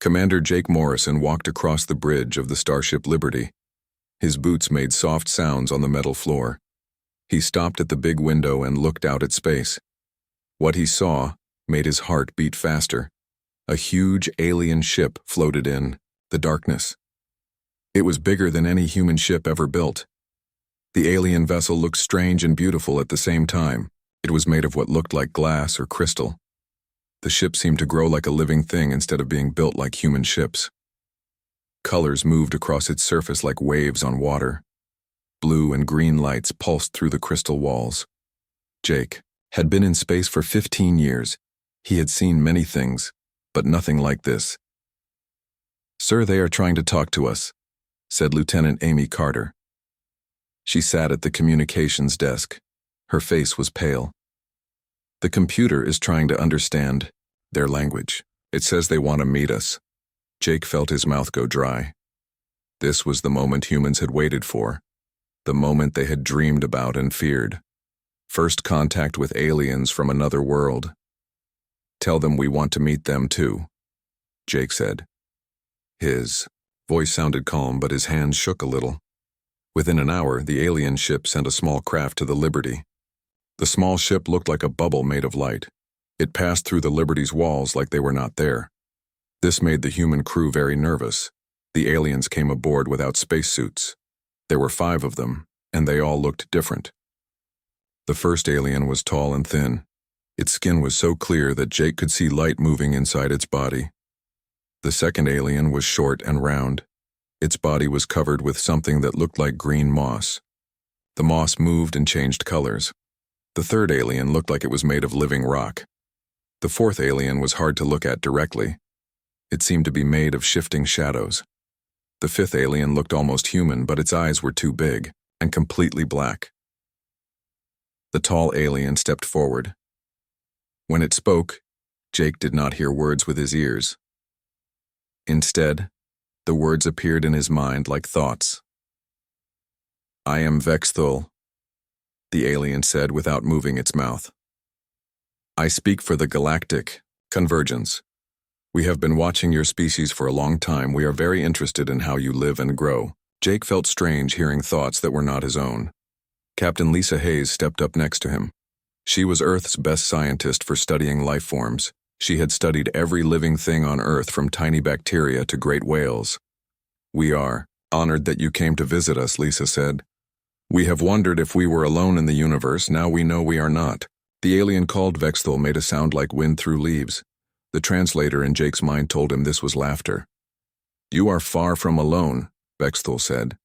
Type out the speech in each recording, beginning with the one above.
Commander Jake Morrison walked across the bridge of the Starship Liberty. His boots made soft sounds on the metal floor. He stopped at the big window and looked out at space. What he saw made his heart beat faster. A huge alien ship floated in the darkness. It was bigger than any human ship ever built. The alien vessel looked strange and beautiful at the same time. It was made of what looked like glass or crystal. The ship seemed to grow like a living thing instead of being built like human ships. Colors moved across its surface like waves on water. Blue and green lights pulsed through the crystal walls. Jake had been in space for 15 years. He had seen many things, but nothing like this. "Sir, they are trying to talk to us," said Lieutenant Amy Carter. She sat at the communications desk. Her face was pale. "The computer is trying to understand their language. It says they want to meet us." Jake felt his mouth go dry. This was the moment humans had waited for, the moment they had dreamed about and feared. First contact with aliens from another world. "Tell them we want to meet them too," Jake said. His voice sounded calm, but his hands shook a little. Within an hour, the alien ship sent a small craft to the Liberty. The small ship looked like a bubble made of light. It passed through the Liberty's walls like they were not there. This made the human crew very nervous. The aliens came aboard without spacesuits. There were 5 of them, and they all looked different. The first alien was tall and thin. Its skin was so clear that Jake could see light moving inside its body. The second alien was short and round. Its body was covered with something that looked like green moss. The moss moved and changed colors. The third alien looked like it was made of living rock. The fourth alien was hard to look at directly. It seemed to be made of shifting shadows. The fifth alien looked almost human, but its eyes were too big and completely black. The tall alien stepped forward. When it spoke, Jake did not hear words with his ears. Instead, the words appeared in his mind like thoughts. "I am Vexthul," the alien said without moving its mouth. "I speak for the Galactic Convergence. We have been watching your species for a long time. We are very interested in how you live and grow." Jake felt strange hearing thoughts that were not his own. Captain Lisa Hayes stepped up next to him. She was Earth's best scientist for studying life forms. She had studied every living thing on Earth from tiny bacteria to great whales. "We are honored that you came to visit us," Lisa said. "We have wondered if we were alone in the universe. Now we know we are not." The alien called Vexthul made a sound like wind through leaves. The translator in Jake's mind told him this was laughter. "You are far from alone," Vexthul said.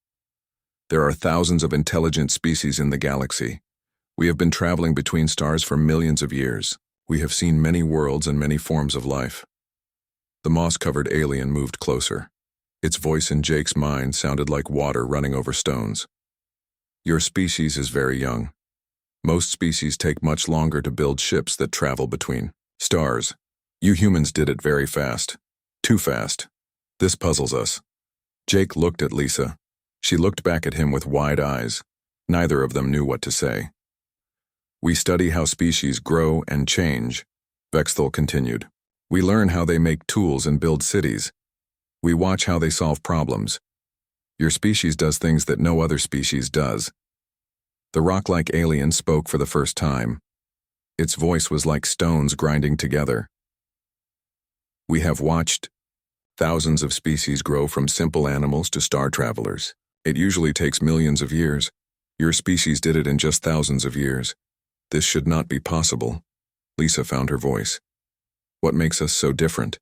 "There are thousands of intelligent species in the galaxy. We have been traveling between stars for millions of years. We have seen many worlds and many forms of life." The moss-covered alien moved closer. Its voice in Jake's mind sounded like water running over stones. "Your species is very young. Most species take much longer to build ships that travel between stars. You humans did it very fast. Too fast. This puzzles us." Jake looked at Lisa. She looked back at him with wide eyes. Neither of them knew what to say. "We study how species grow and change," Vexthul continued. "We learn how they make tools and build cities. We watch how they solve problems. Your species does things that no other species does." The rock-like alien spoke for the first time. Its voice was like stones grinding together. "We have watched thousands of species grow from simple animals to star travelers. It usually takes millions of years. Your species did it in just thousands of years. This should not be possible." Lisa found her voice. "What makes us so different?"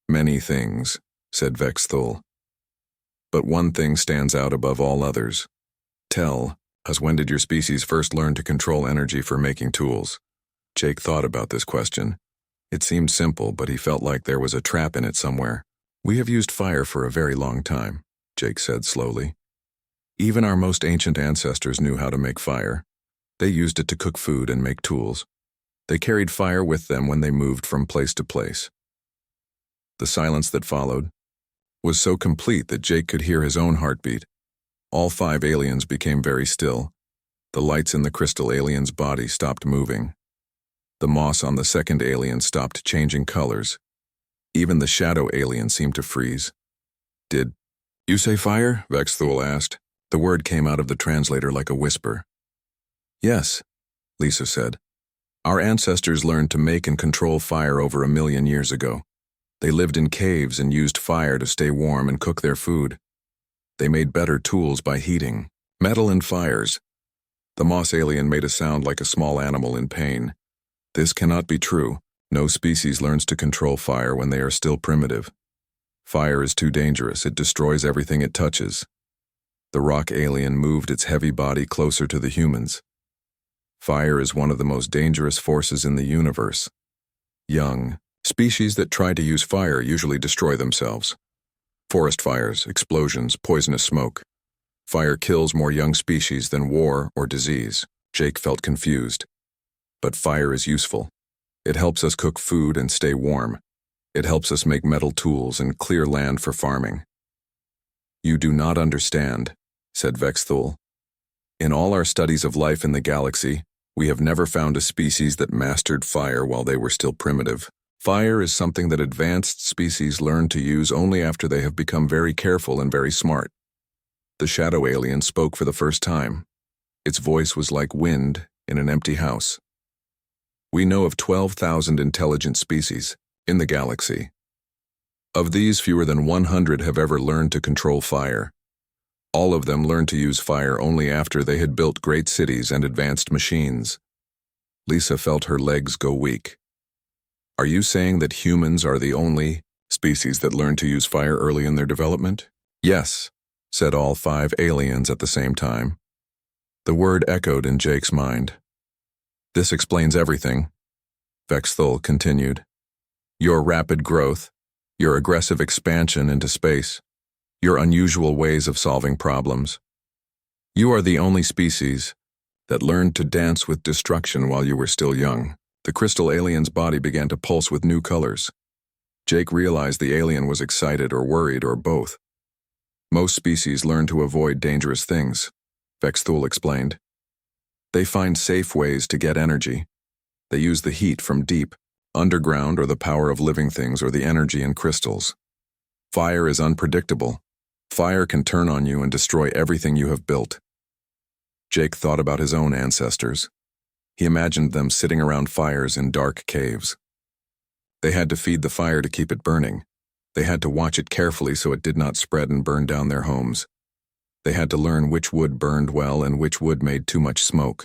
"Many things," said Vexthul. "But one thing stands out above all others. Tell us, when did your species first learn to control energy for making tools?" Jake thought about this question. It seemed simple, but he felt like there was a trap in it somewhere. "We have used fire for a very long time," Jake said slowly. "Even our most ancient ancestors knew how to make fire. They used it to cook food and make tools. They carried fire with them when they moved from place to place." The silence that followed was so complete that Jake could hear his own heartbeat. All 5 aliens became very still. The lights in the crystal alien's body stopped moving. The moss on the second alien stopped changing colors. Even the shadow alien seemed to freeze. Did you say fire? Vexthul asked. The word came out of the translator like a whisper. Yes, Lisa said. Our ancestors learned to make and control fire over 1 million years ago. They lived in caves and used fire to stay warm and cook their food. They made better tools by heating metal and fires. The moss alien made a sound like a small animal in pain. This cannot be true. No species learns to control fire when they are still primitive. Fire is too dangerous. It destroys everything it touches. The rock alien moved its heavy body closer to the humans. Fire is one of the most dangerous forces in the universe. Young species that try to use fire usually destroy themselves. Forest fires, explosions, poisonous smoke. Fire kills more young species than war or disease. Jake felt confused. But fire is useful. It helps us cook food and stay warm. It helps us make metal tools and clear land for farming. You do not understand, said Vexthul. In all our studies of life in the galaxy, we have never found a species that mastered fire while they were still primitive. Fire is something that advanced species learn to use only after they have become very careful and very smart. The shadow alien spoke for the first time. Its voice was like wind in an empty house. We know of 12,000 intelligent species in the galaxy. Of these, fewer than 100 have ever learned to control fire. All of them learned to use fire only after they had built great cities and advanced machines. Lisa felt her legs go weak. Are you saying that humans are the only species that learned to use fire early in their development? Yes, said all 5 aliens at the same time. The word echoed in Jake's mind. This explains everything, Vexthul continued. Your rapid growth, your aggressive expansion into space, your unusual ways of solving problems. You are the only species that learned to dance with destruction while you were still young. The crystal alien's body began to pulse with new colors. Jake realized the alien was excited or worried or both. Most species learn to avoid dangerous things, Vexthul explained. They find safe ways to get energy. They use the heat from deep, underground, or the power of living things, or the energy in crystals. Fire is unpredictable. Fire can turn on you and destroy everything you have built. Jake thought about his own ancestors. He imagined them sitting around fires in dark caves. They had to feed the fire to keep it burning. They had to watch it carefully so it did not spread and burn down their homes. They had to learn which wood burned well and which wood made too much smoke.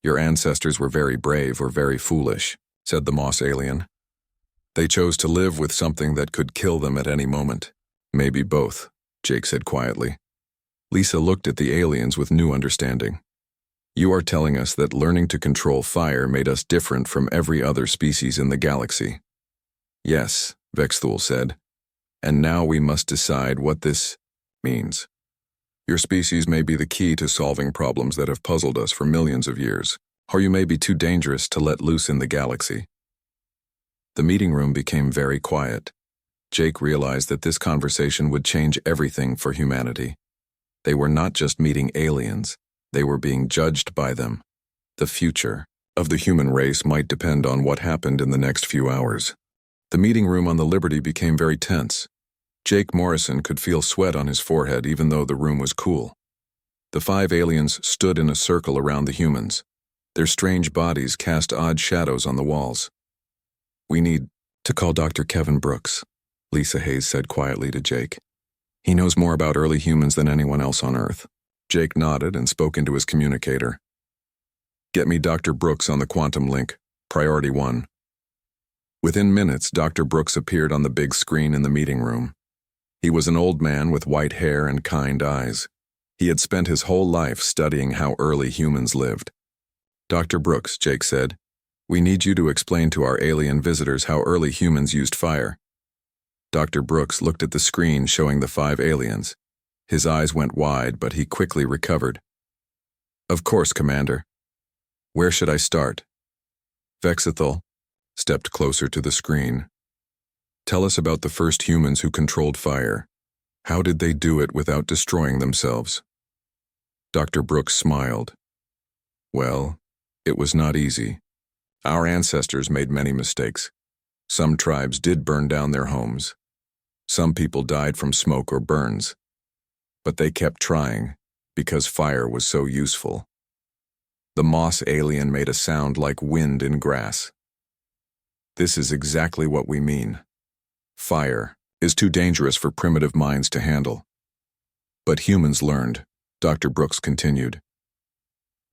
Your ancestors were very brave or very foolish, said the moss alien. They chose to live with something that could kill them at any moment. Maybe both, Jake said quietly. Lisa looked at the aliens with new understanding. You are telling us that learning to control fire made us different from every other species in the galaxy. Yes, Vexthul said. And now we must decide what this means. Your species may be the key to solving problems that have puzzled us for millions of years, or you may be too dangerous to let loose in the galaxy. The meeting room became very quiet. Jake realized that this conversation would change everything for humanity. They were not just meeting aliens, they were being judged by them. The future of the human race might depend on what happened in the next few hours. The meeting room on the Liberty became very tense. Jake Morrison could feel sweat on his forehead even though the room was cool. The 5 aliens stood in a circle around the humans. Their strange bodies cast odd shadows on the walls. We need to call Dr. Kevin Brooks, Lisa Hayes said quietly to Jake. He knows more about early humans than anyone else on Earth. Jake nodded and spoke into his communicator. Get me Dr. Brooks on the quantum link, priority 1. Within minutes, Dr. Brooks appeared on the big screen in the meeting room. He was an old man with white hair and kind eyes. He had spent his whole life studying how early humans lived. Dr. Brooks, Jake said, we need you to explain to our alien visitors how early humans used fire. Dr. Brooks looked at the screen showing the 5 aliens. His eyes went wide, but he quickly recovered. Of course, Commander. Where should I start? Vexthul stepped closer to the screen. Tell us about the first humans who controlled fire. How did they do it without destroying themselves? Dr. Brooks smiled. Well, it was not easy. Our ancestors made many mistakes. Some tribes did burn down their homes. Some people died from smoke or burns. But they kept trying, because fire was so useful. The moss alien made a sound like wind in grass. This is exactly what we mean. Fire is too dangerous for primitive minds to handle. But humans learned, Dr. Brooks continued.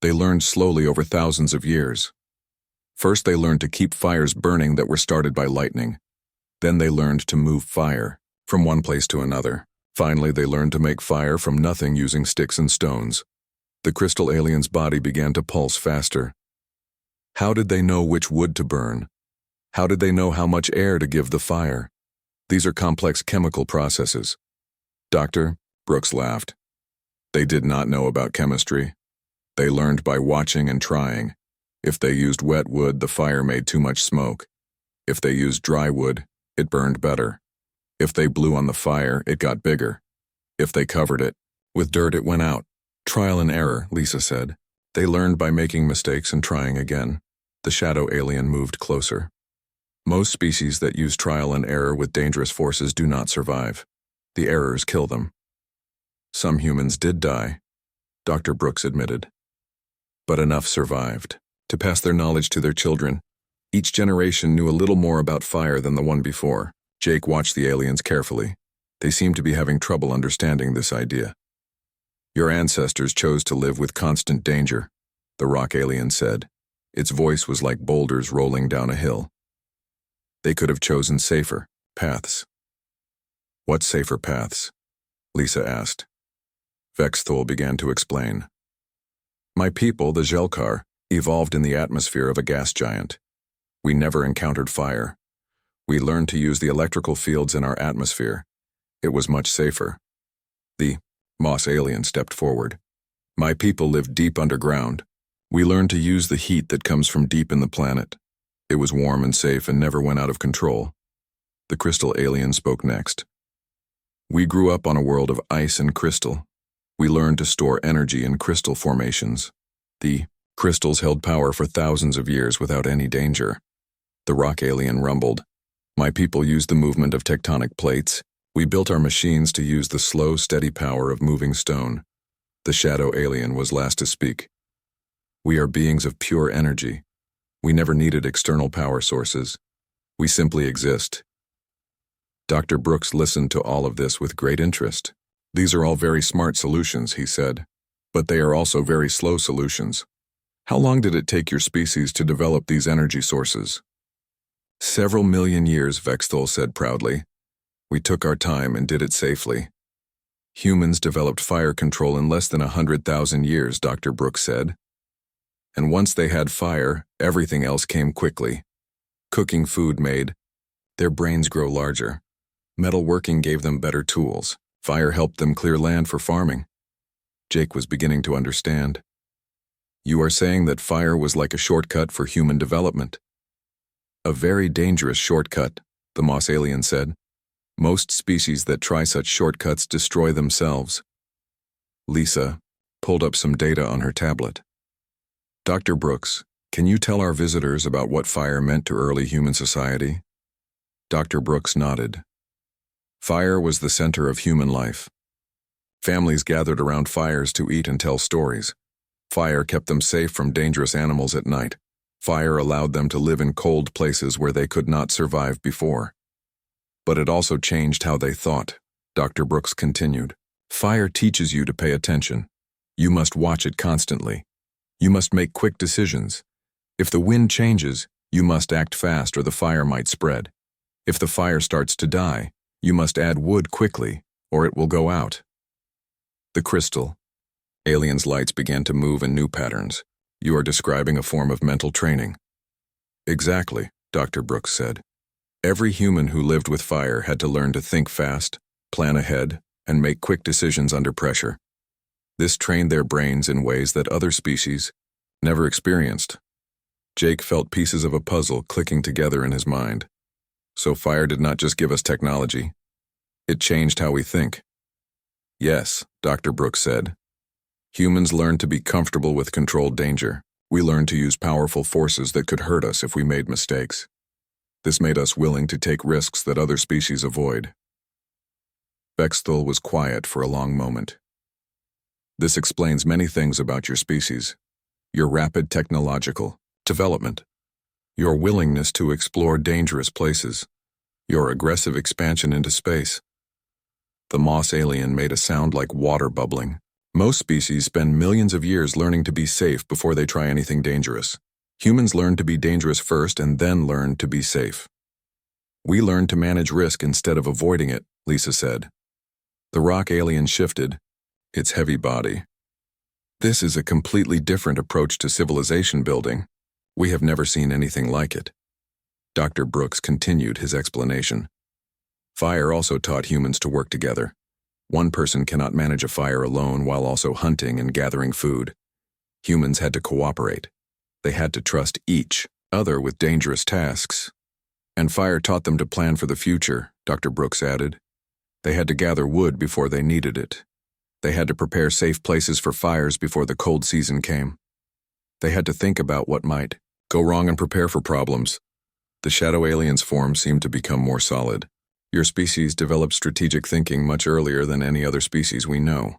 They learned slowly over thousands of years. First, they learned to keep fires burning that were started by lightning. Then they learned to move fire from one place to another. Finally, they learned to make fire from nothing using sticks and stones. The crystal alien's body began to pulse faster. How did they know which wood to burn? How did they know how much air to give the fire? These are complex chemical processes. Dr. Brooks laughed. They did not know about chemistry. They learned by watching and trying. If they used wet wood, the fire made too much smoke. If they used dry wood, it burned better. If they blew on the fire, it got bigger. If they covered it with dirt, it went out. Trial and error, Lisa said. They learned by making mistakes and trying again. The shadow alien moved closer. Most species that use trial and error with dangerous forces do not survive. The errors kill them. Some humans did die, Dr. Brooks admitted. But enough survived to pass their knowledge to their children. Each generation knew a little more about fire than the one before. Jake watched the aliens carefully. They seemed to be having trouble understanding this idea. Your ancestors chose to live with constant danger, the rock alien said. Its voice was like boulders rolling down a hill. They could have chosen safer paths. What safer paths? Lisa asked. Vexthul began to explain. My people, the Jelkar, evolved in the atmosphere of a gas giant. We never encountered fire. We learned to use the electrical fields in our atmosphere. It was much safer. The moss alien stepped forward. My people lived deep underground. We learned to use the heat that comes from deep in the planet. It was warm and safe and never went out of control. The crystal alien spoke next. We grew up on a world of ice and crystal. We learned to store energy in crystal formations. The crystals held power for thousands of years without any danger. The rock alien rumbled. My people used the movement of tectonic plates. We built our machines to use the slow, steady power of moving stone. The shadow alien was last to speak. We are beings of pure energy. We never needed external power sources. We simply exist. Dr. Brooks listened to all of this with great interest. These are all very smart solutions, he said, but they are also very slow solutions. How long did it take your species to develop these energy sources? Several million years, Vexthul said proudly. We took our time and did it safely. Humans developed fire control in less than 100,000 years, Dr. Brooks said. And once they had fire, everything else came quickly. Cooking food made their brains grow larger. Metalworking gave them better tools. Fire helped them clear land for farming. Jake was beginning to understand. You are saying that fire was like a shortcut for human development. A very dangerous shortcut, the moss alien said. Most species that try such shortcuts destroy themselves. Lisa pulled up some data on her tablet. Dr. Brooks, can you tell our visitors about what fire meant to early human society? Dr. Brooks nodded. Fire was the center of human life. Families gathered around fires to eat and tell stories. Fire kept them safe from dangerous animals at night. Fire allowed them to live in cold places where they could not survive before. But it also changed how they thought, Dr. Brooks continued. Fire teaches you to pay attention. You must watch it constantly. You must make quick decisions. If the wind changes, you must act fast or the fire might spread. If the fire starts to die, you must add wood quickly, or it will go out. The crystal. Aliens' lights began to move in new patterns. You are describing a form of mental training. Exactly, Dr. Brooks said. Every human who lived with fire had to learn to think fast, plan ahead, and make quick decisions under pressure. This trained their brains in ways that other species never experienced. Jake felt pieces of a puzzle clicking together in his mind. So fire did not just give us technology. It changed how we think. Yes, Dr. Brooks said. Humans learned to be comfortable with controlled danger. We learned to use powerful forces that could hurt us if we made mistakes. This made us willing to take risks that other species avoid. Vexthul was quiet for a long moment. This explains many things about your species. Your rapid technological development, your willingness to explore dangerous places, your aggressive expansion into space. The moss alien made a sound like water bubbling. Most species spend millions of years learning to be safe before they try anything dangerous. Humans learn to be dangerous first and then learn to be safe. We learn to manage risk instead of avoiding it, Lisa said. The rock alien shifted, its heavy body. This is a completely different approach to civilization building. We have never seen anything like it. Dr. Brooks continued his explanation. Fire also taught humans to work together. One person cannot manage a fire alone while also hunting and gathering food. Humans had to cooperate. They had to trust each other with dangerous tasks. And fire taught them to plan for the future, Dr. Brooks added. They had to gather wood before they needed it. They had to prepare safe places for fires before the cold season came. They had to think about what might go wrong and prepare for problems. The shadow alien's form seemed to become more solid. Your species developed strategic thinking much earlier than any other species we know.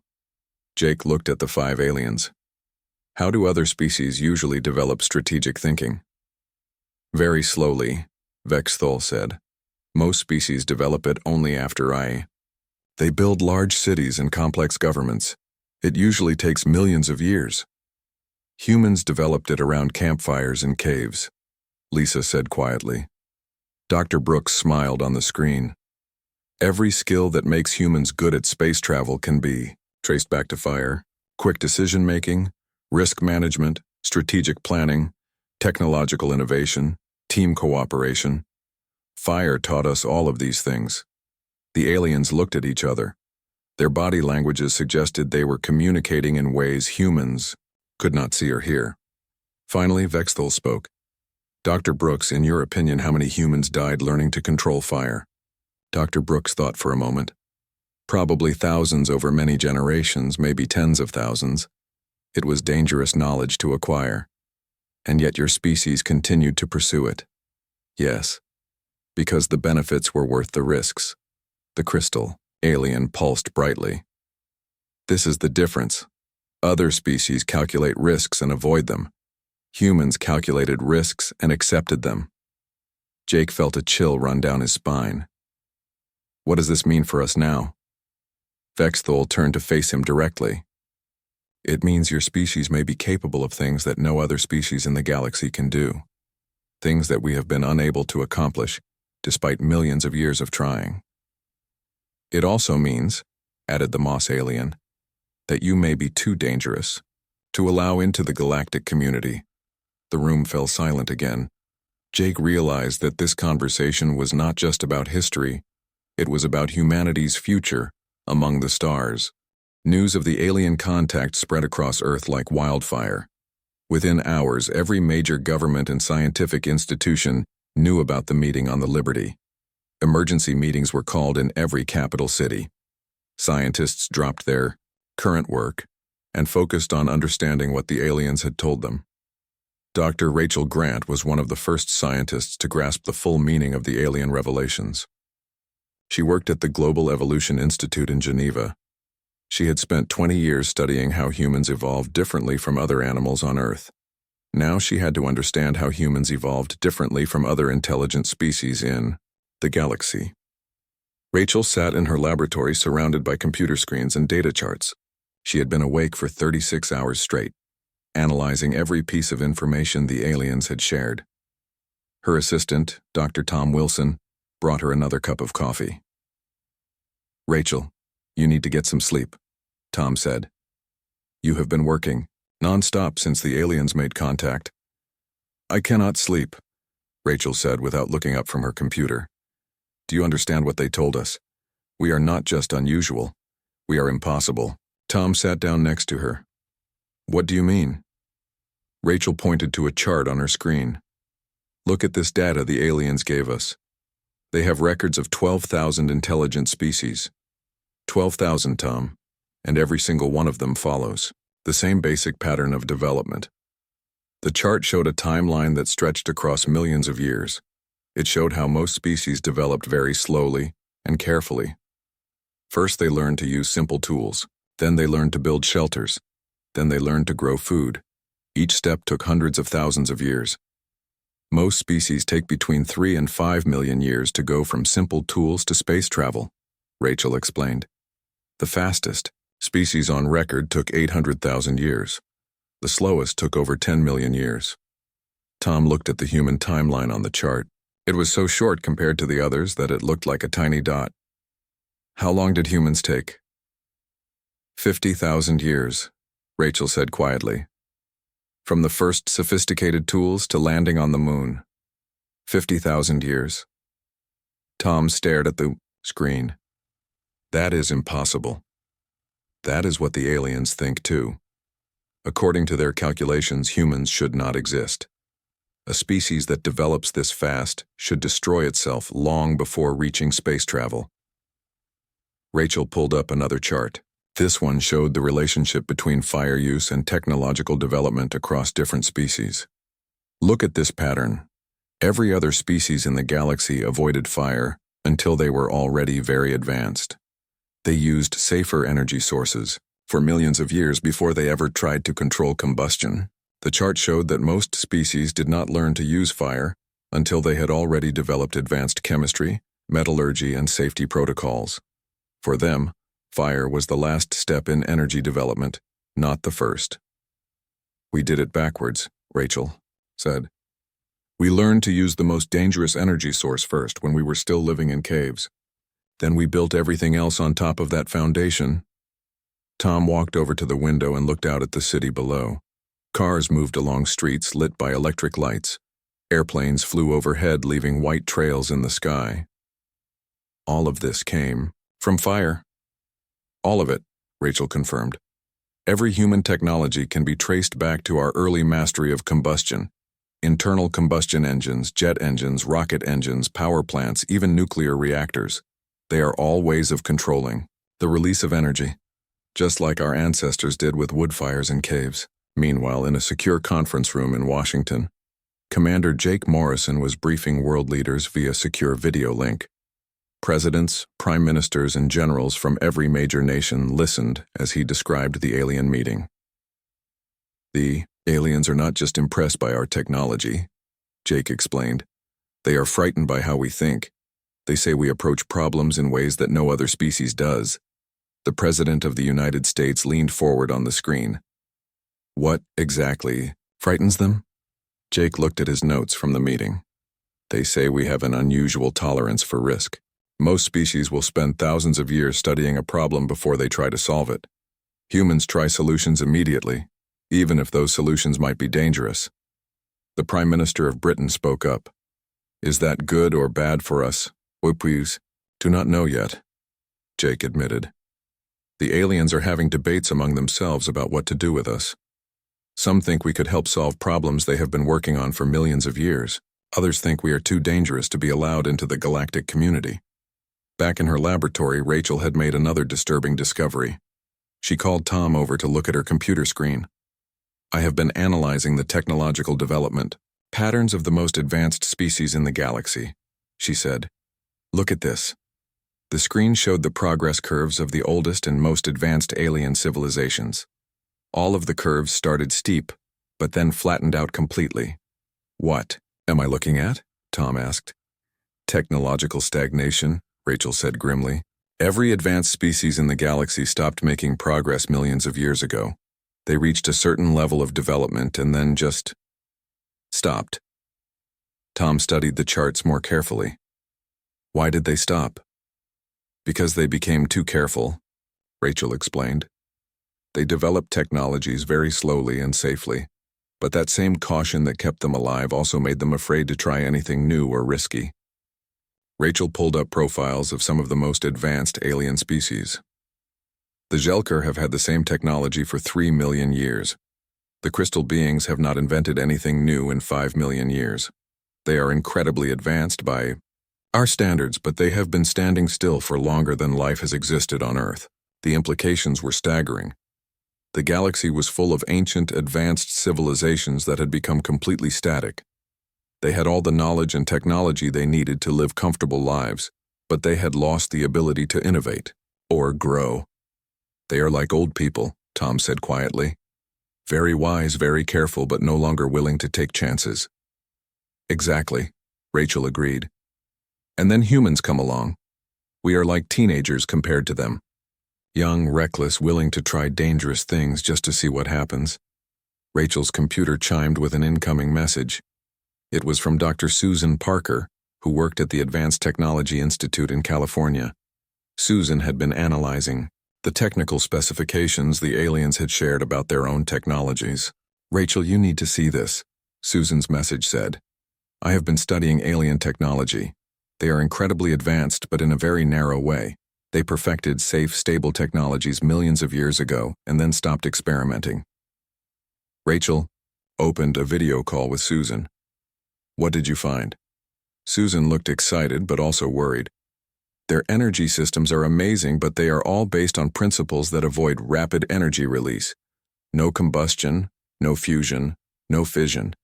Jake looked at the 5 aliens. How do other species usually develop strategic thinking? Very slowly, Vexthul said. Most species develop it only after They build large cities and complex governments. It usually takes millions of years. Humans developed it around campfires and caves, Lisa said quietly. Dr. Brooks smiled on the screen. Every skill that makes humans good at space travel can be traced back to fire: quick decision-making, risk management, strategic planning, technological innovation, team cooperation. Fire taught us all of these things. The aliens looked at each other. Their body languages suggested they were communicating in ways humans could not see or hear. Finally, Vexthul spoke. Dr. Brooks, in your opinion, how many humans died learning to control fire? Dr. Brooks thought for a moment. Probably thousands over many generations, maybe tens of thousands. It was dangerous knowledge to acquire. And yet your species continued to pursue it. Yes, because the benefits were worth the risks. The crystal alien pulsed brightly. This is the difference. Other species calculate risks and avoid them. Humans calculated risks and accepted them. Jake felt a chill run down his spine. What does this mean for us now? Vexthul turned to face him directly. It means your species may be capable of things that no other species in the galaxy can do. Things that we have been unable to accomplish, despite millions of years of trying. It also means, added the moss alien, that you may be too dangerous to allow into the galactic community. The room fell silent again. Jake realized that this conversation was not just about history, it was about humanity's future among the stars. News of the alien contact spread across Earth like wildfire. Within hours, every major government and scientific institution knew about the meeting on the Liberty. Emergency meetings were called in every capital city. Scientists dropped their current work and focused on understanding what the aliens had told them. Dr. Rachel Grant was one of the first scientists to grasp the full meaning of the alien revelations. She worked at the Global Evolution Institute in Geneva. She had spent 20 years studying how humans evolved differently from other animals on Earth. Now she had to understand how humans evolved differently from other intelligent species in the galaxy. Rachel sat in her laboratory surrounded by computer screens and data charts. She had been awake for 36 hours straight, analyzing every piece of information the aliens had shared. Her assistant, Dr. Tom Wilson, brought her another cup of coffee. Rachel, you need to get some sleep, Tom said. You have been working non-stop since the aliens made contact. I cannot sleep, Rachel said without looking up from her computer. Do you understand what they told us? We are not just unusual. We are impossible. Tom sat down next to her. What do you mean? Rachel pointed to a chart on her screen. Look at this data the aliens gave us. They have records of 12,000 intelligent species. 12,000, Tom, and every single one of them follows the same basic pattern of development. The chart showed a timeline that stretched across millions of years. It showed how most species developed very slowly and carefully. First, they learned to use simple tools. Then they learned to build shelters. Then they learned to grow food. Each step took hundreds of thousands of years. Most species take between 3 and 5 million years to go from simple tools to space travel, Rachel explained. The fastest species on record took 800,000 years. The slowest took over 10 million years. Tom looked at the human timeline on the chart. It was so short compared to the others that it looked like a tiny dot. How long did humans take? 50,000 years, Rachel said quietly. From the first sophisticated tools to landing on the moon. 50,000 years. Tom stared at the screen. That is impossible. That is what the aliens think too. According to their calculations, humans should not exist. A species that develops this fast should destroy itself long before reaching space travel. Rachel pulled up another chart. This one showed the relationship between fire use and technological development across different species. Look at this pattern. Every other species in the galaxy avoided fire until they were already very advanced. They used safer energy sources for millions of years before they ever tried to control combustion. The chart showed that most species did not learn to use fire until they had already developed advanced chemistry, metallurgy, and safety protocols. For them, fire was the last step in energy development, not the first. We did it backwards, Rachel said. We learned to use the most dangerous energy source first when we were still living in caves. Then we built everything else on top of that foundation. Tom walked over to the window and looked out at the city below. Cars moved along streets lit by electric lights. Airplanes flew overhead, leaving white trails in the sky. All of this came from fire. All of it, Rachel confirmed. Every human technology can be traced back to our early mastery of combustion. Internal combustion engines, jet engines, rocket engines, power plants, even nuclear reactors. They are all ways of controlling the release of energy, just like our ancestors did with wood fires in caves. Meanwhile, in a secure conference room in Washington, Commander Jake Morrison was briefing world leaders via secure video link. Presidents, prime ministers, and generals from every major nation listened as he described the alien meeting. The aliens are not just impressed by our technology, Jake explained. They are frightened by how we think. They say we approach problems in ways that no other species does. The President of the United States leaned forward on the screen. What exactly frightens them? Jake looked at his notes from the meeting. They say we have an unusual tolerance for risk. Most species will spend thousands of years studying a problem before they try to solve it. Humans try solutions immediately, even if those solutions might be dangerous. The Prime Minister of Britain spoke up. Is that good or bad for us? We do not know yet, Jake admitted. The aliens are having debates among themselves about what to do with us. Some think we could help solve problems they have been working on for millions of years. Others think we are too dangerous to be allowed into the galactic community. Back in her laboratory, Rachel had made another disturbing discovery. She called Tom over to look at her computer screen. I have been analyzing the technological development, patterns of the most advanced species in the galaxy, she said. Look at this. The screen showed the progress curves of the oldest and most advanced alien civilizations. All of the curves started steep, but then flattened out completely. What am I looking at? Tom asked. Technological stagnation, Rachel said grimly. Every advanced species in the galaxy stopped making progress millions of years ago. They reached a certain level of development and then just stopped. Tom studied the charts more carefully. Why did they stop? Because they became too careful, Rachel explained. They developed technologies very slowly and safely, but that same caution that kept them alive also made them afraid to try anything new or risky. Rachel pulled up profiles of some of the most advanced alien species. The Jelker have had the same technology for 3 million years. The crystal beings have not invented anything new in 5 million years. They are incredibly advanced by our standards, but they have been standing still for longer than life has existed on Earth. The implications were staggering. The galaxy was full of ancient, advanced civilizations that had become completely static. They had all the knowledge and technology they needed to live comfortable lives, but they had lost the ability to innovate or grow. They are like old people, Tom said quietly. Very wise, very careful, but no longer willing to take chances. Exactly, Rachel agreed. And then humans come along. We are like teenagers compared to them. Young, reckless, willing to try dangerous things just to see what happens. Rachel's computer chimed with an incoming message. It was from Dr. Susan Parker, who worked at the Advanced Technology Institute in California. Susan had been analyzing the technical specifications the aliens had shared about their own technologies. Rachel, you need to see this, Susan's message said. I have been studying alien technology. They are incredibly advanced, but in a very narrow way. They perfected safe, stable technologies millions of years ago and then stopped experimenting. Rachel opened a video call with Susan. What did you find? Susan looked excited but also worried. Their energy systems are amazing, but they are all based on principles that avoid rapid energy release. No combustion, no fusion, no fission.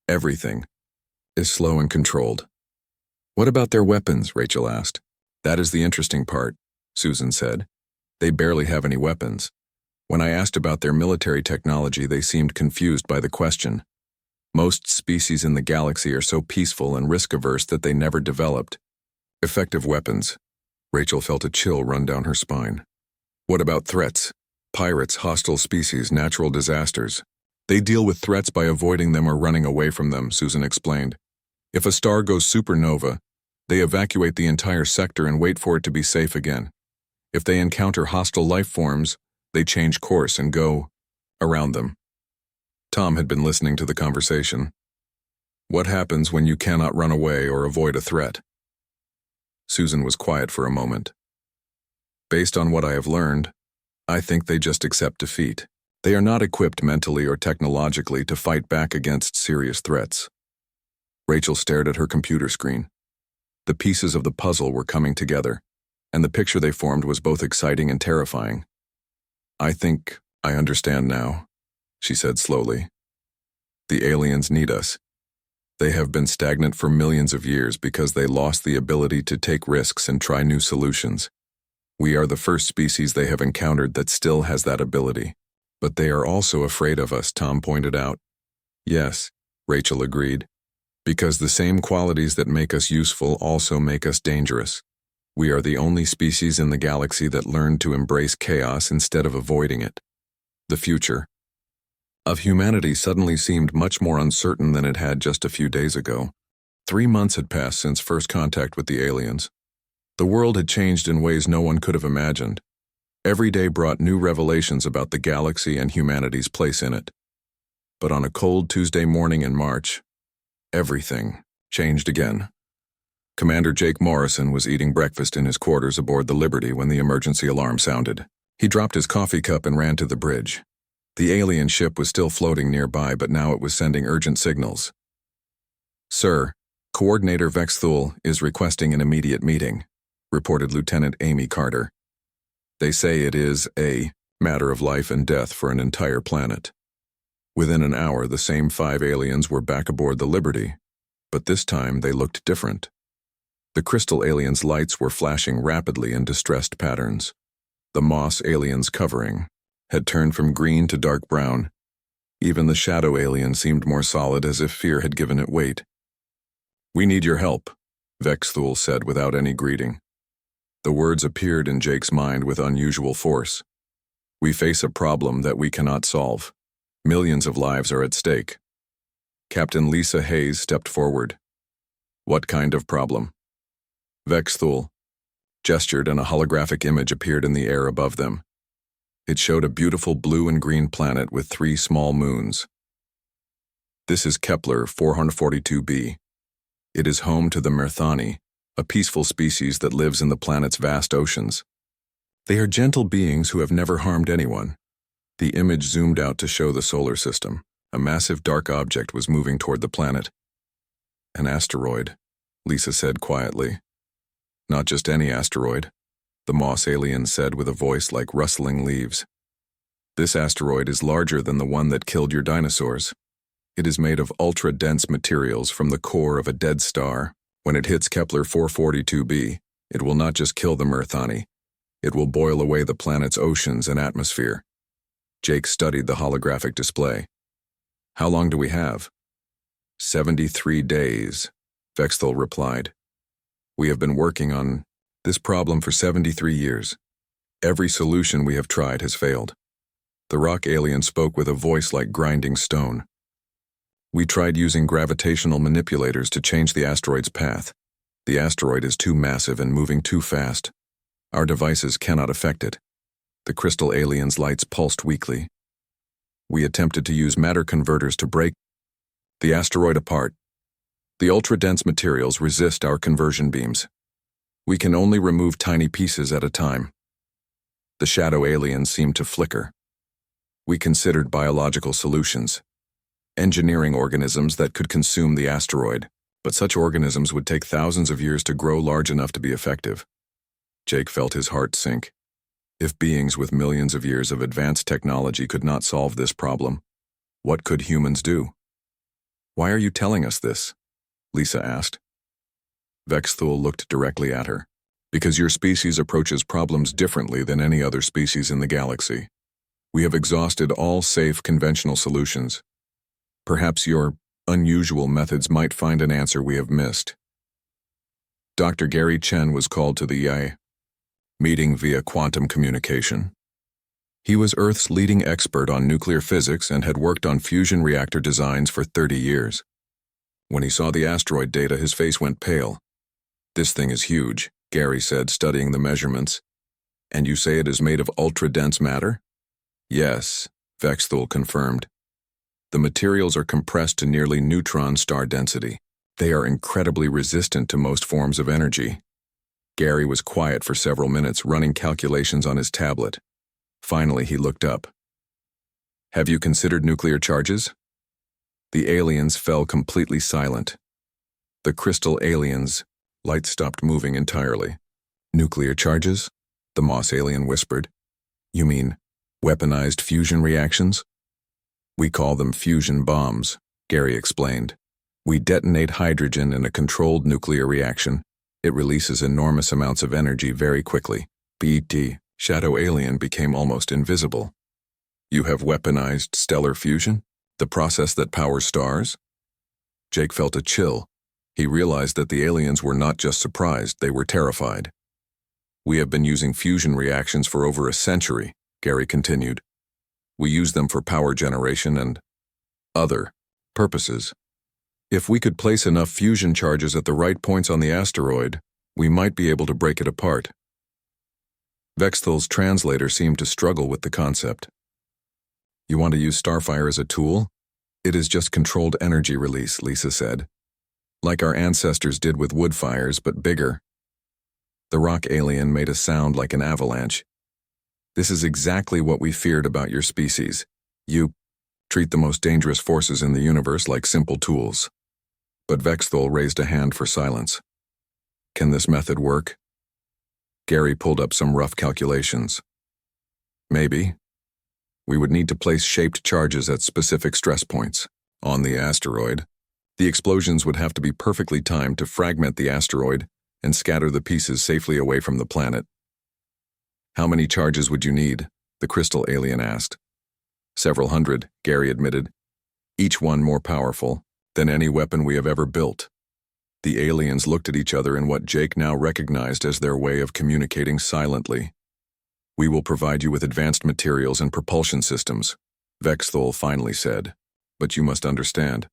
Everything is slow and controlled. What about their weapons? Rachel asked. That is the interesting part, Susan said. They barely have any weapons. When I asked about their military technology, they seemed confused by the question. Most species in the galaxy are so peaceful and risk-averse that they never developed effective weapons. Rachel felt a chill run down her spine. What about threats? Pirates, hostile species, natural disasters. They deal with threats by avoiding them or running away from them, Susan explained. If a star goes supernova, they evacuate the entire sector and wait for it to be safe again. If they encounter hostile life forms, they change course and go around them. Tom had been listening to the conversation. What happens when you cannot run away or avoid a threat? Susan was quiet for a moment. Based on what I have learned, I think they just accept defeat. They are not equipped mentally or technologically to fight back against serious threats. Rachel stared at her computer screen. The pieces of the puzzle were coming together, and the picture they formed was both exciting and terrifying. I think I understand now, she said slowly. The aliens need us. They have been stagnant for millions of years because they lost the ability to take risks and try new solutions. We are the first species they have encountered that still has that ability. But they are also afraid of us, Tom pointed out. Yes, Rachel agreed. Because the same qualities that make us useful also make us dangerous. We are the only species in the galaxy that learned to embrace chaos instead of avoiding it. The future of humanity suddenly seemed much more uncertain than it had just a few days ago. 3 months had passed since first contact with the aliens. The world had changed in ways no one could have imagined. Every day brought new revelations about the galaxy and humanity's place in it. But on a cold Tuesday morning in March, everything changed again. Commander Jake Morrison was eating breakfast in his quarters aboard the Liberty when the emergency alarm sounded. He dropped his coffee cup and ran to the bridge. The alien ship was still floating nearby, but now it was sending urgent signals. Sir, Coordinator Vexthul is requesting an immediate meeting, reported Lieutenant Amy Carter. They say it is a matter of life and death for an entire planet. Within an hour, the same 5 aliens were back aboard the Liberty, but this time they looked different. The crystal aliens' lights were flashing rapidly in distressed patterns. The moss aliens' covering had turned from green to dark brown. Even the shadow alien seemed more solid, as if fear had given it weight. We need your help, Vexthul said without any greeting. The words appeared in Jake's mind with unusual force. We face a problem that we cannot solve. Millions of lives are at stake. Captain Lisa Hayes stepped forward. What kind of problem? Vexthul gestured, and a holographic image appeared in the air above them. It showed a beautiful blue and green planet with 3 small moons. This is Kepler 442b. It is home to the Mirthani, a peaceful species that lives in the planet's vast oceans. They are gentle beings who have never harmed anyone. The image zoomed out to show the solar system. A massive dark object was moving toward the planet. An asteroid, Lisa said quietly. Not just any asteroid, the moss alien said with a voice like rustling leaves. This asteroid is larger than the one that killed your dinosaurs. It is made of ultra-dense materials from the core of a dead star. When it hits Kepler 442b, it will not just kill the Myrthani, it will boil away the planet's oceans and atmosphere. Jake studied the holographic display. How long do we have? 73 days, Vexthal replied. We have been working on this problem for 73 years. Every solution we have tried has failed. The rock alien spoke with a voice like grinding stone. We tried using gravitational manipulators to change the asteroid's path. The asteroid is too massive and moving too fast. Our devices cannot affect it. The crystal alien's lights pulsed weakly. We attempted to use matter converters to break the asteroid apart. The ultra-dense materials resist our conversion beams. We can only remove tiny pieces at a time. The shadow alien seemed to flicker. We considered biological solutions, engineering organisms that could consume the asteroid, but such organisms would take thousands of years to grow large enough to be effective. Jake felt his heart sink. If beings with millions of years of advanced technology could not solve this problem, what could humans do? Why are you telling us this? Lisa asked. Vexthal looked directly at her. Because your species approaches problems differently than any other species in the galaxy. We have exhausted all safe conventional solutions. Perhaps your unusual methods might find an answer we have missed. Dr. Gary Chen was called to the EI meeting via quantum communication. He was Earth's leading expert on nuclear physics and had worked on fusion reactor designs for 30 years. When he saw the asteroid data, his face went pale. This thing is huge, Gary said, studying the measurements. And you say it is made of ultra-dense matter? Yes, Vexthal confirmed. The materials are compressed to nearly neutron star density. They are incredibly resistant to most forms of energy. Gary was quiet for several minutes, running calculations on his tablet. Finally, he looked up. Have you considered nuclear charges? The aliens fell completely silent. The crystal aliens' light stopped moving entirely. Nuclear charges? The Moss alien whispered. You mean weaponized fusion reactions? We call them fusion bombs, Gary explained. We detonate hydrogen in a controlled nuclear reaction. It releases enormous amounts of energy very quickly. BT, shadow alien became almost invisible. You have weaponized stellar fusion? The process that powers stars? Jake felt a chill. He realized that the aliens were not just surprised, they were terrified. We have been using fusion reactions for over a century, Gary continued. We use them for power generation and other purposes. If we could place enough fusion charges at the right points on the asteroid, we might be able to break it apart. Vexthal's translator seemed to struggle with the concept. You want to use Starfire as a tool? It is just controlled energy release, Lisa said. Like our ancestors did with wood fires, but bigger. The rock alien made a sound like an avalanche. This is exactly what we feared about your species. You treat the most dangerous forces in the universe like simple tools. But Vexthal raised a hand for silence. Can this method work? Gary pulled up some rough calculations. Maybe. We would need to place shaped charges at specific stress points. On the asteroid, the explosions would have to be perfectly timed to fragment the asteroid and scatter the pieces safely away from the planet. How many charges would you need? The crystal alien asked. Several hundred, Gary admitted. Each one more powerful than any weapon we have ever built. The aliens looked at each other in what Jake now recognized as their way of communicating silently. We will provide you with advanced materials and propulsion systems, Vexthal finally said. But you must understand,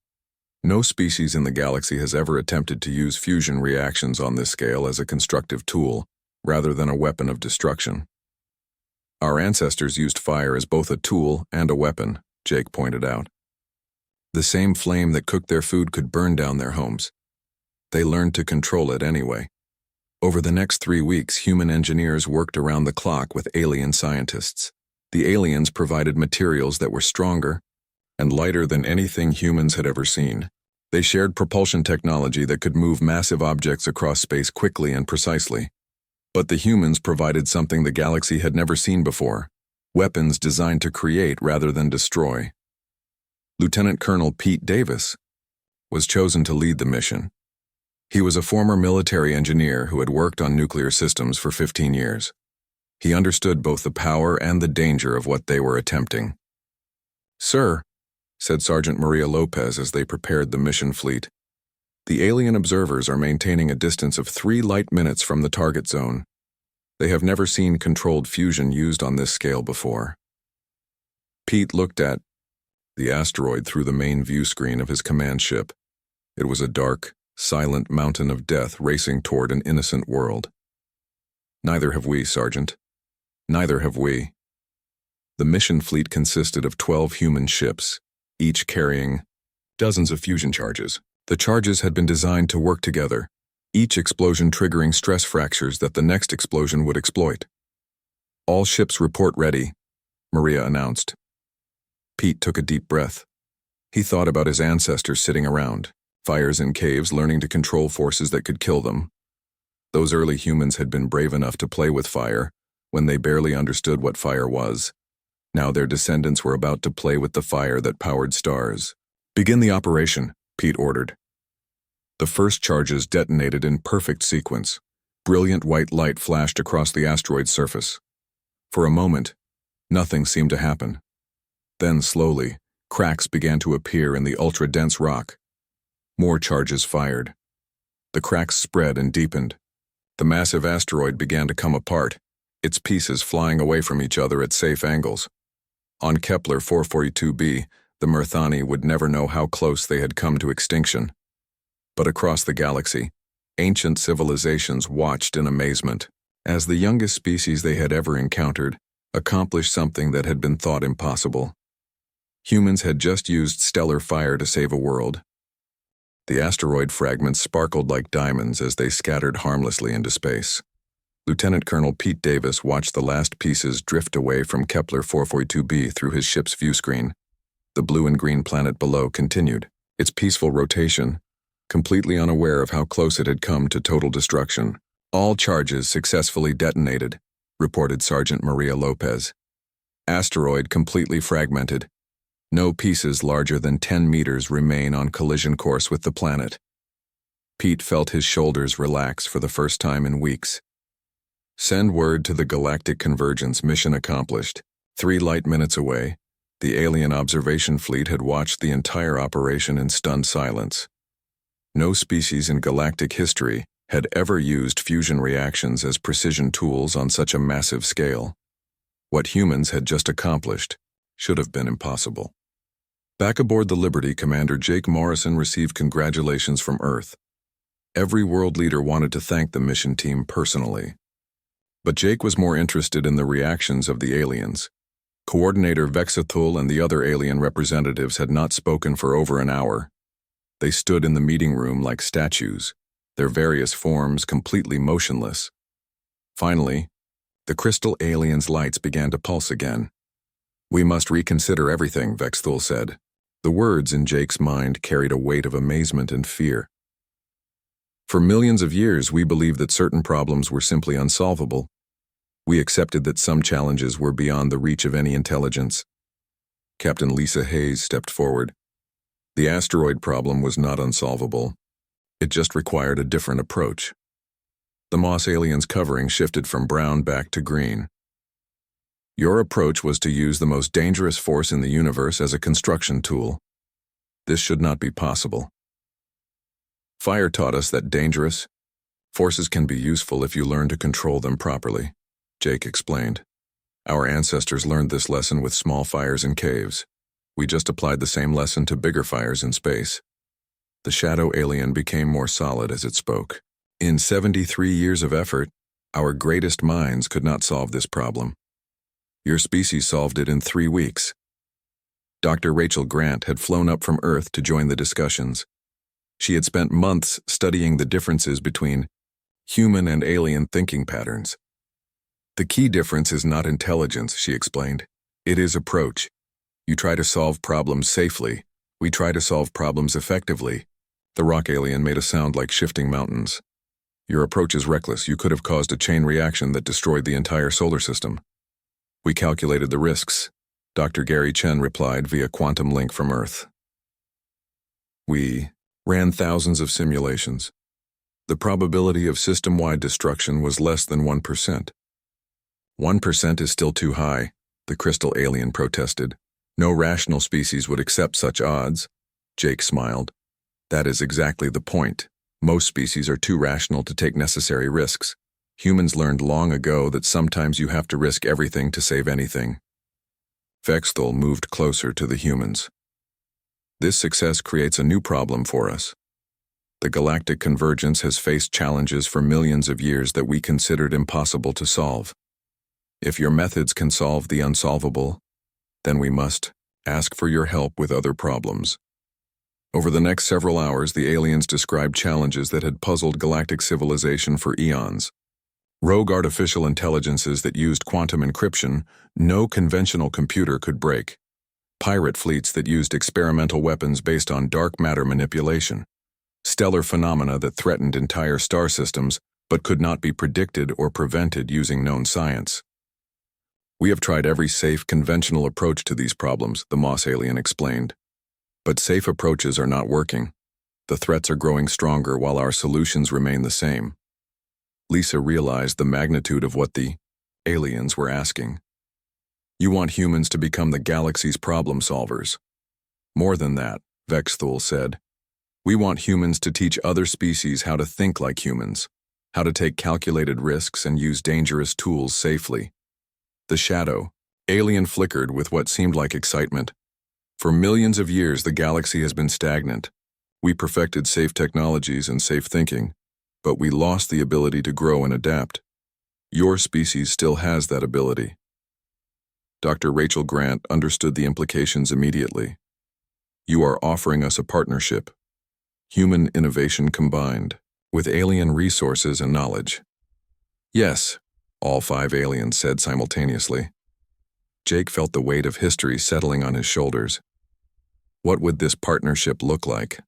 no species in the galaxy has ever attempted to use fusion reactions on this scale as a constructive tool, rather than a weapon of destruction. Our ancestors used fire as both a tool and a weapon, Jake pointed out. The same flame that cooked their food could burn down their homes. They learned to control it anyway. Over the next 3 weeks, human engineers worked around the clock with alien scientists. The aliens provided materials that were stronger and lighter than anything humans had ever seen. They shared propulsion technology that could move massive objects across space quickly and precisely. But the humans provided something the galaxy had never seen before, weapons designed to create rather than destroy. Lieutenant Colonel Pete Davis was chosen to lead the mission. He was a former military engineer who had worked on nuclear systems for 15 years. He understood both the power and the danger of what they were attempting. "Sir," said Sergeant Maria Lopez as they prepared the mission fleet, "the alien observers are maintaining a distance of 3 light minutes from the target zone. They have never seen controlled fusion used on this scale before." Pete looked at the asteroid through the main view screen of his command ship. It was a dark, silent mountain of death racing toward an innocent world. "Neither have we, Sergeant. Neither have we." The mission fleet consisted of 12 human ships, each carrying dozens of fusion charges. The charges had been designed to work together, each explosion triggering stress fractures that the next explosion would exploit. "All ships report ready," Maria announced. Pete took a deep breath. He thought about his ancestors sitting around, fires in caves learning to control forces that could kill them. Those early humans had been brave enough to play with fire when they barely understood what fire was. Now their descendants were about to play with the fire that powered stars. "Begin the operation," Pete ordered. The first charges detonated in perfect sequence. Brilliant white light flashed across the asteroid's surface. For a moment, nothing seemed to happen. Then, slowly, cracks began to appear in the ultra-dense rock. More charges fired. The cracks spread and deepened. The massive asteroid began to come apart, its pieces flying away from each other at safe angles. On Kepler 442b, the Murthani would never know how close they had come to extinction. But across the galaxy, ancient civilizations watched in amazement as the youngest species they had ever encountered accomplished something that had been thought impossible. Humans had just used stellar fire to save a world. The asteroid fragments sparkled like diamonds as they scattered harmlessly into space. Lieutenant Colonel Pete Davis watched the last pieces drift away from Kepler 442b through his ship's view screen. The blue and green planet below continued its peaceful rotation, completely unaware of how close it had come to total destruction. "All charges successfully detonated," reported Sergeant Maria Lopez. "Asteroid completely fragmented. No pieces larger than 10 meters remain on collision course with the planet." Pete felt his shoulders relax for the first time in weeks. "Send word to the Galactic Convergence, mission accomplished." 3 light minutes away, the alien observation fleet had watched the entire operation in stunned silence. No species in galactic history had ever used fusion reactions as precision tools on such a massive scale. What humans had just accomplished should have been impossible. Back aboard the Liberty, Commander Jake Morrison received congratulations from Earth. Every world leader wanted to thank the mission team personally. But Jake was more interested in the reactions of the aliens. Coordinator Vexathul and the other alien representatives had not spoken for over an hour. They stood in the meeting room like statues, their various forms completely motionless. Finally, the crystal alien's lights began to pulse again. "We must reconsider everything," Vexathul said. The words in Jake's mind carried a weight of amazement and fear. "For millions of years, we believed that certain problems were simply unsolvable. We accepted that some challenges were beyond the reach of any intelligence." Captain Lisa Hayes stepped forward. "The asteroid problem was not unsolvable. It just required a different approach." The Moss alien's covering shifted from brown back to green. "Your approach was to use the most dangerous force in the universe as a construction tool. This should not be possible. Fire taught us that dangerous forces can be useful if you learn to control them properly," Jake explained. "Our ancestors learned this lesson with small fires in caves. We just applied the same lesson to bigger fires in space." The shadow alien became more solid as it spoke. "In 73 years of effort, our greatest minds could not solve this problem. Your species solved it in 3 weeks." Dr. Rachel Grant had flown up from Earth to join the discussions. She had spent months studying the differences between human and alien thinking patterns. "The key difference is not intelligence," she explained. "It is approach. You try to solve problems safely. We try to solve problems effectively." The rock alien made a sound like shifting mountains. "Your approach is reckless. You could have caused a chain reaction that destroyed the entire solar system." "We calculated the risks," Dr. Gary Chen replied via quantum link from Earth. We ran thousands of simulations. The probability of system-wide destruction was less than 1%. 1% is still too high, the crystal alien protested. No rational species would accept such odds. Jake smiled. That is exactly the point. Most species are too rational to take necessary risks. Humans learned long ago that sometimes you have to risk everything to save anything. Vexthal moved closer to the humans. This success creates a new problem for us. The galactic convergence has faced challenges for millions of years that we considered impossible to solve. If your methods can solve the unsolvable, then we must ask for your help with other problems. Over the next several hours, the aliens described challenges that had puzzled galactic civilization for eons. Rogue artificial intelligences that used quantum encryption no conventional computer could break. Pirate fleets that used experimental weapons based on dark matter manipulation. Stellar phenomena that threatened entire star systems but could not be predicted or prevented using known science. We have tried every safe, conventional approach to these problems, the Moss alien explained. But safe approaches are not working. The threats are growing stronger while our solutions remain the same. Lisa realized the magnitude of what the aliens were asking. You want humans to become the galaxy's problem solvers. More than that, Vexthal said. We want humans to teach other species how to think like humans, how to take calculated risks and use dangerous tools safely. The shadow, alien flickered with what seemed like excitement. For millions of years, the galaxy has been stagnant. We perfected safe technologies and safe thinking, but we lost the ability to grow and adapt. Your species still has that ability. Dr. Rachel Grant understood the implications immediately. You are offering us a partnership. Human innovation combined, with alien resources and knowledge. Yes, all 5 aliens said simultaneously. Jake felt the weight of history settling on his shoulders. What would this partnership look like?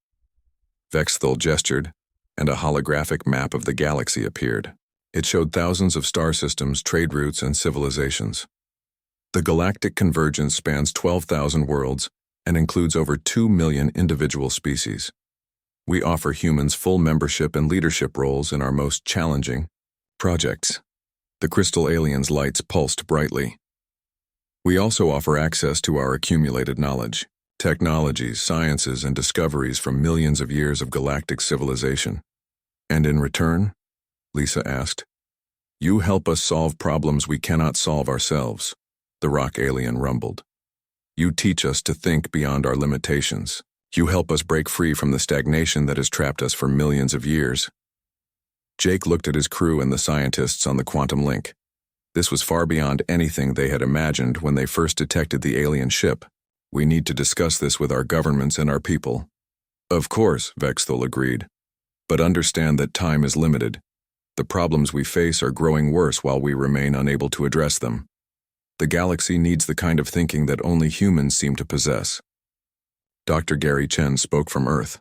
Vexthal gestured, and a holographic map of the galaxy appeared. It showed thousands of star systems, trade routes, and civilizations. The galactic convergence spans 12,000 worlds and includes over 2 million individual species. We offer humans full membership and leadership roles in our most challenging projects. The crystal aliens' lights pulsed brightly. We also offer access to our accumulated knowledge, technologies, sciences, and discoveries from millions of years of galactic civilization. And in return, Lisa asked, you help us solve problems we cannot solve ourselves, the rock alien rumbled. You teach us to think beyond our limitations. You help us break free from the stagnation that has trapped us for millions of years. Jake looked at his crew and the scientists on the quantum link. This was far beyond anything they had imagined when they first detected the alien ship. We need to discuss this with our governments and our people. Of course, Vexthal agreed. But understand that time is limited. The problems we face are growing worse while we remain unable to address them. The galaxy needs the kind of thinking that only humans seem to possess. Dr. Gary Chen spoke from Earth.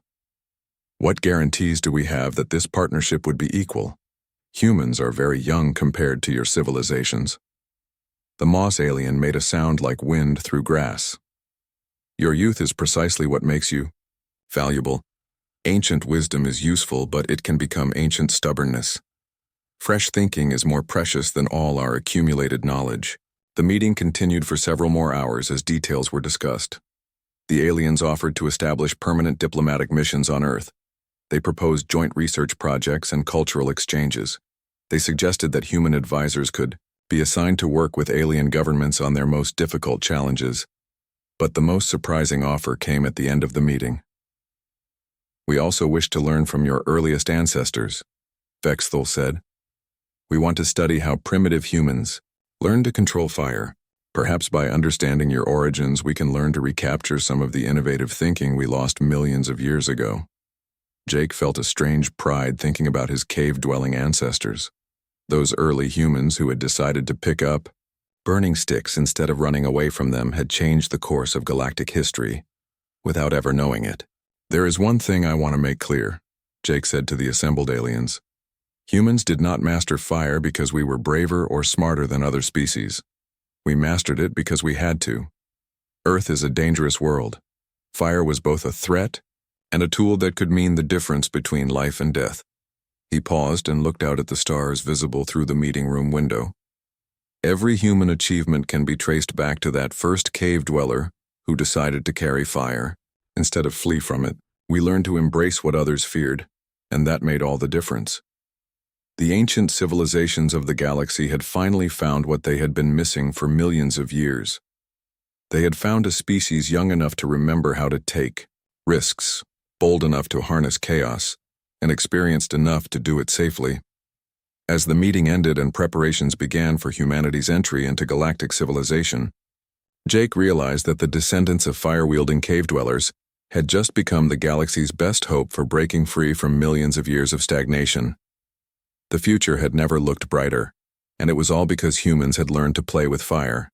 What guarantees do we have that this partnership would be equal? Humans are very young compared to your civilizations. The Moss alien made a sound like wind through grass. Your youth is precisely what makes you valuable. Ancient wisdom is useful, but it can become ancient stubbornness. Fresh thinking is more precious than all our accumulated knowledge. The meeting continued for several more hours as details were discussed. The aliens offered to establish permanent diplomatic missions on Earth. They proposed joint research projects and cultural exchanges. They suggested that human advisors could be assigned to work with alien governments on their most difficult challenges. But the most surprising offer came at the end of the meeting. We also wish to learn from your earliest ancestors, Vexthal said. We want to study how primitive humans learned to control fire. Perhaps by understanding your origins, we can learn to recapture some of the innovative thinking we lost millions of years ago. Jake felt a strange pride thinking about his cave-dwelling ancestors, those early humans who had decided to pick up burning sticks instead of running away from them had changed the course of galactic history without ever knowing it. There is one thing I want to make clear, Jake said to the assembled aliens. Humans did not master fire because we were braver or smarter than other species. We mastered it because we had to. Earth is a dangerous world. Fire was both a threat and a tool that could mean the difference between life and death. He paused and looked out at the stars visible through the meeting room window. Every human achievement can be traced back to that first cave dweller who decided to carry fire instead of flee from it. We learned to embrace what others feared, and that made all the difference. The ancient civilizations of the galaxy had finally found what they had been missing for millions of years. They had found a species young enough to remember how to take risks, bold enough to harness chaos, and experienced enough to do it safely. As the meeting ended and preparations began for humanity's entry into galactic civilization, Jake realized that the descendants of fire-wielding cave dwellers had just become the galaxy's best hope for breaking free from millions of years of stagnation. The future had never looked brighter, and it was all because humans had learned to play with fire.